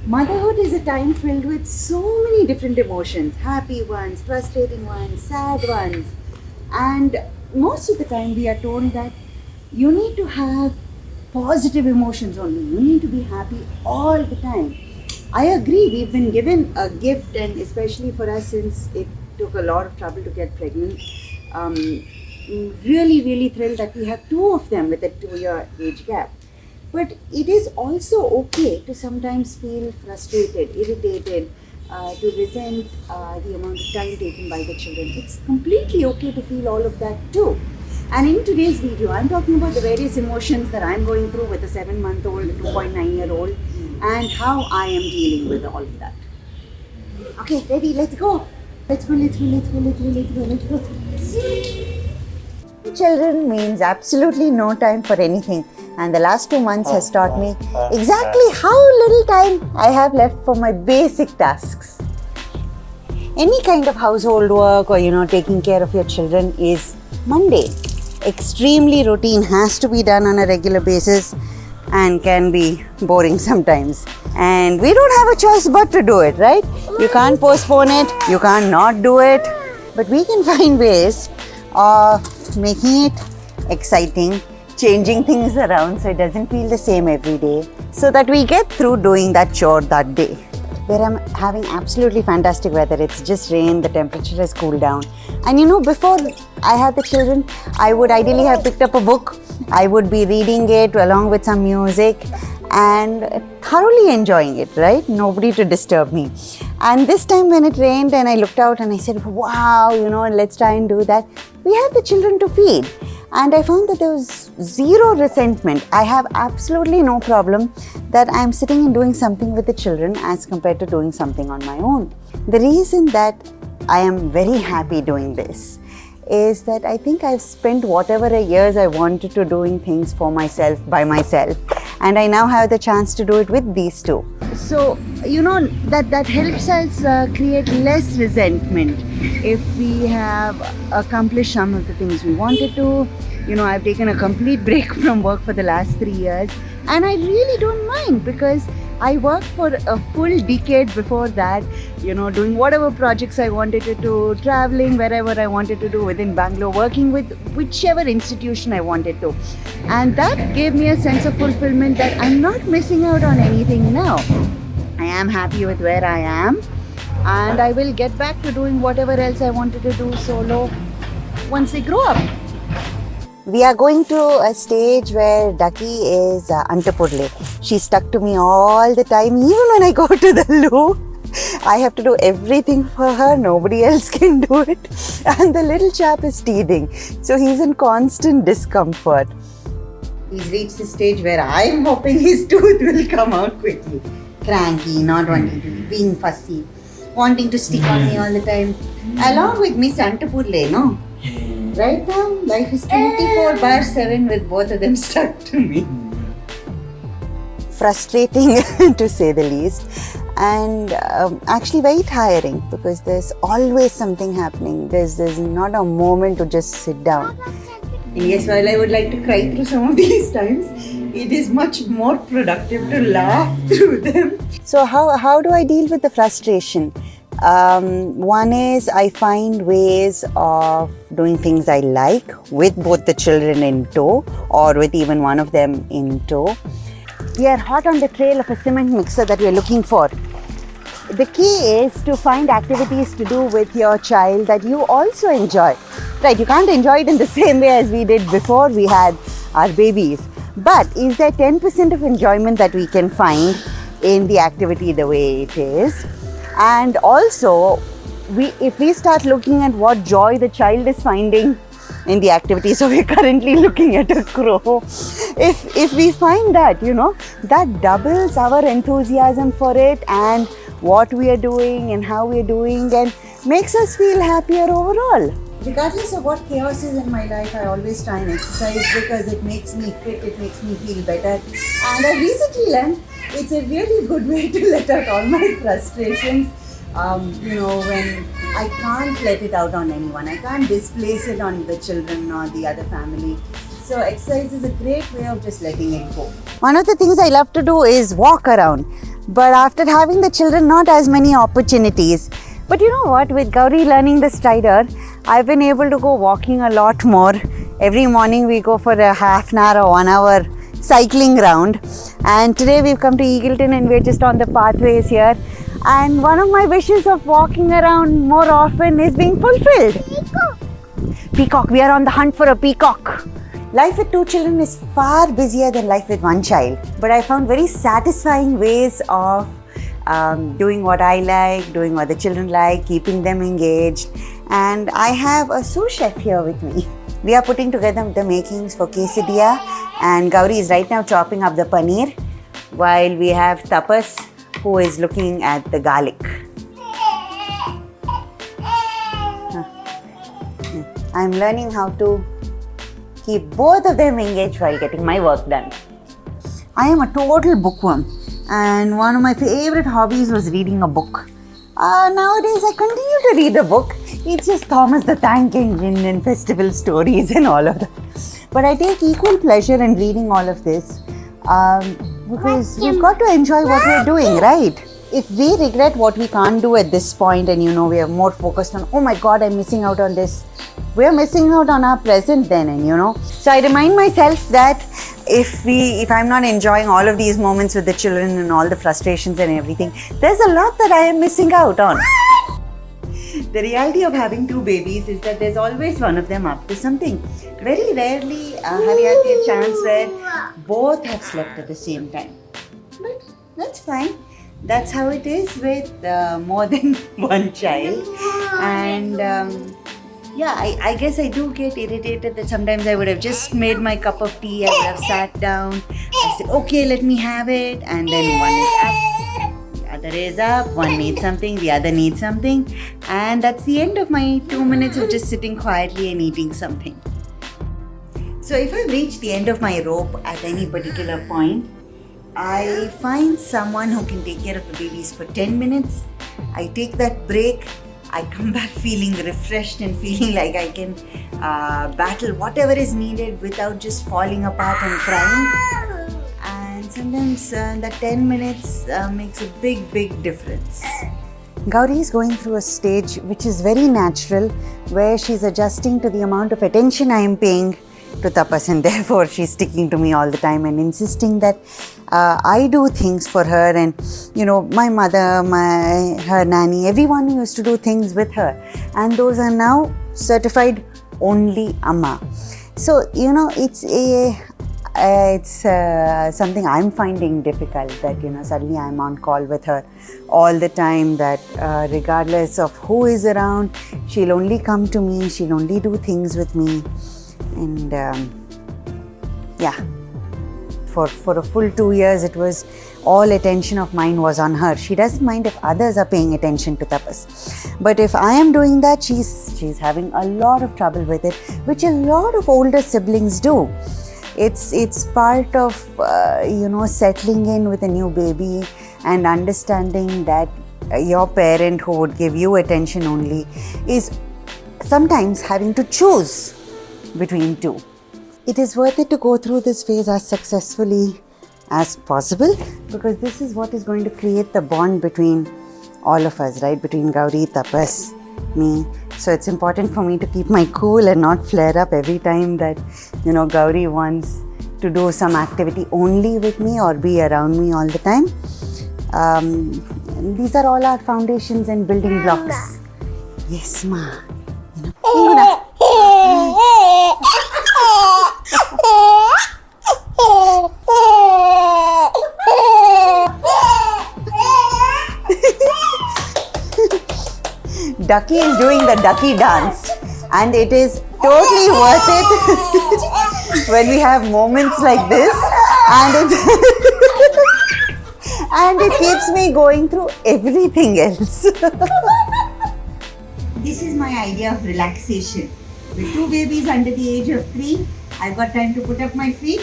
Motherhood is a time filled with so many different emotions, happy ones, frustrating ones, sad ones. And most of the time we are told that you need to have positive emotions only. You need to be happy all the time. I agree, we've been given a gift, and especially for us, since it took a lot of trouble to get pregnant. Really thrilled that we have two of them with a 2-year age gap. But it is also okay to sometimes feel frustrated, irritated, to resent the amount of time taken by the children. It's completely okay to feel all of that too. And in today's video, I'm talking about the various emotions that I'm going through with a 7-month-old, a 2.9-year-old, and how I am dealing with all of that. Okay, ready, let's go. Let's go. Children means absolutely no time for anything. And the last 2 months has taught me exactly how little time I have left for my basic tasks. Any kind of household work or, taking care of your children is mundane. Extremely routine, has to be done on a regular basis and can be boring sometimes. And we don't have a choice but to do it, right? You can't postpone it, you can't not do it. But we can find ways of making it exciting, changing things around so it doesn't feel the same every day, so that we get through doing that chore that day. Where I'm having absolutely fantastic weather, it's just rain, the temperature has cooled down. And before I had the children, I would ideally have picked up a book. I would be reading it along with some music and thoroughly enjoying it, right? Nobody to disturb me. And this time when it rained and I looked out and I said, wow, let's try and do that. We had the children to feed. And I found that there was zero resentment. I have absolutely no problem that I'm sitting and doing something with the children as compared to doing something on my own. The reason that I am very happy doing this is that I think I've spent whatever years I wanted to doing things for myself, by myself. And I now have the chance to do it with these two. So, that helps us create less resentment if we have accomplished some of the things we wanted to. I've taken a complete break from work for the last 3 years, and I really don't mind because I worked for a full decade before that, doing whatever projects I wanted to do, traveling wherever I wanted to do within Bangalore, working with whichever institution I wanted to. And that gave me a sense of fulfillment that I'm not missing out on anything now. I am happy with where I am, and I will get back to doing whatever else I wanted to do solo once I grow up. We are going to a stage where Ducky is Antapurle. She's stuck to me all the time, even when I go to the loo. I have to do everything for her, nobody else can do it. And the little chap is teething, so he's in constant discomfort. He's reached the stage where I'm hoping his tooth will come out quickly. Cranky, not wanting to be, being fussy, wanting to stick on me all the time. Along with Miss Antapurle, no? Right now, life is 24/7 with both of them stuck to me. Frustrating to say the least, and actually very tiring because there's always something happening. There's not a moment to just sit down. And yes, while I would like to cry through some of these times, it is much more productive to laugh through them. So how do I deal with the frustration? One is I find ways of doing things I like with both the children in tow or with even one of them in tow. We are hot on the trail of a cement mixer that we are looking for. The key is to find activities to do with your child that you also enjoy. Right, you can't enjoy it in the same way as we did before we had our babies. But is there 10% of enjoyment that we can find in the activity the way it is? And also, if we start looking at what joy the child is finding in the activity, so we're currently looking at a crow. If we find that, that doubles our enthusiasm for it and what we are doing and how we are doing, and makes us feel happier overall. Regardless of what chaos is in my life, I always try and exercise because it makes me fit, it makes me feel better. And I recently learned it's a really good way to let out all my frustrations. When I can't let it out on anyone, I can't displace it on the children or the other family. So exercise is a great way of just letting it go. One of the things I love to do is walk around. But after having the children, not as many opportunities. But you know what, with Gauri learning the strider, I've been able to go walking a lot more. Every morning we go for a half an hour or 1 hour cycling round. And today we've come to Eagleton and we're just on the pathways here. And one of my wishes of walking around more often is being fulfilled. Peacock, we are on the hunt for a peacock. Life with 2 children is far busier than life with 1 child. But I found very satisfying ways of doing what I like, doing what the children like, keeping them engaged. And I have a sous chef here with me. We are putting together the makings for quesadilla, and Gauri is right now chopping up the paneer while we have Tapas who is looking at the garlic. I'm learning how to keep both of them engaged while getting my work done. I am a total bookworm, and one of my favorite hobbies was reading a book. Nowadays I continue to read a book. It's just Thomas the Tank Engine and festival stories and all of that. But I take equal pleasure in reading all of this because we've got to enjoy what we're doing, right? If we regret what we can't do at this point and we are more focused on, oh my God, I'm missing out on this. We're missing out on our present then, and So I remind myself that if I'm not enjoying all of these moments with the children and all the frustrations and everything, there's a lot that I am missing out on. The reality of having 2 babies is that there's always one of them up to something. Very rarely have you had a chance where both have slept at the same time. But that's fine. That's how it is with more than 1 child. And I guess I do get irritated that sometimes I would have just made my cup of tea, I would have sat down, I said, okay, let me have it, and then one is up, the other is up, one needs something, the other needs something, and that's the end of my 2 minutes of just sitting quietly and eating something. So if I've reached the end of my rope at any particular point, I find someone who can take care of the babies for 10 minutes, I take that break, I come back feeling refreshed and feeling like I can battle whatever is needed without just falling apart and crying. And sometimes that 10 minutes makes a big difference. Gauri is going through a stage which is very natural, where she's adjusting to the amount of attention I am paying to Tapas, and therefore she's sticking to me all the time and insisting that I do things for her, and my mother, her nanny, everyone used to do things with her, and those are now certified only Amma. So it's something I'm finding difficult, that suddenly I'm on call with her all the time, that regardless of who is around, she'll only come to me, she'll only do things with me. And for a full 2 years, it was all attention of mine was on her. She doesn't mind if others are paying attention to Tapas, but if I am doing that, she's having a lot of trouble with it, which a lot of older siblings do. It's part of settling in with a new baby and understanding that your parent who would give you attention only is sometimes having to choose between 2. It is worth it to go through this phase as successfully as possible, because this is what is going to create the bond between all of us, right? Between Gauri, Tapas, me. So it's important for me to keep my cool and not flare up every time that Gauri wants to do some activity only with me or be around me all the time. These are all our foundations and building blocks. Yes, ma. Ducky is doing the ducky dance, and it is totally worth it when we have moments like this, and it keeps me going through everything else. This is my idea of relaxation. With 2 babies under the age of 3, I've got time to put up my feet.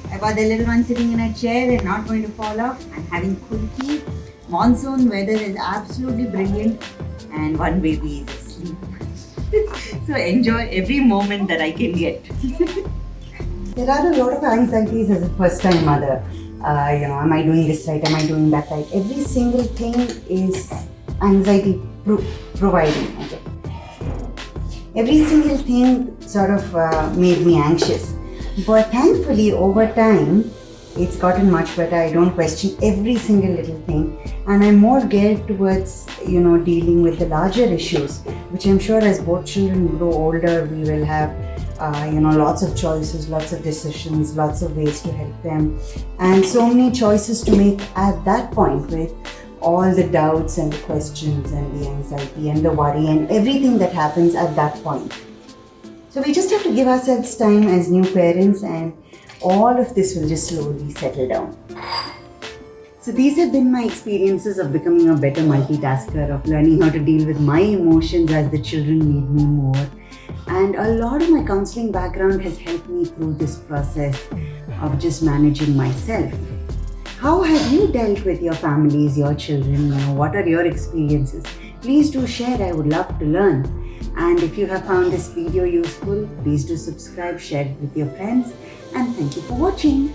I've got the little one sitting in a chair and not going to fall off. I'm having kulfi. Monsoon weather is absolutely brilliant, and 1 baby is asleep. So enjoy every moment that I can get. There are a lot of anxieties as a first-time mother. am I doing this right? Am I doing that right? Every single thing is anxiety providing. Okay. Every single thing sort of made me anxious. But thankfully, over time, it's gotten much better. I don't question every single little thing, and I'm more geared towards, dealing with the larger issues, which I'm sure as both children grow older, we will have, lots of choices, lots of decisions, lots of ways to help them, and so many choices to make at that point with all the doubts and the questions and the anxiety and the worry and everything that happens at that point. So we just have to give ourselves time as new parents, and all of this will just slowly settle down. So these have been my experiences of becoming a better multitasker, of learning how to deal with my emotions as the children need me more. And a lot of my counselling background has helped me through this process of just managing myself. How have you dealt with your families, your children? What are your experiences? Please do share. I would love to learn. And if you have found this video useful, please do subscribe, share it with your friends, and thank you for watching.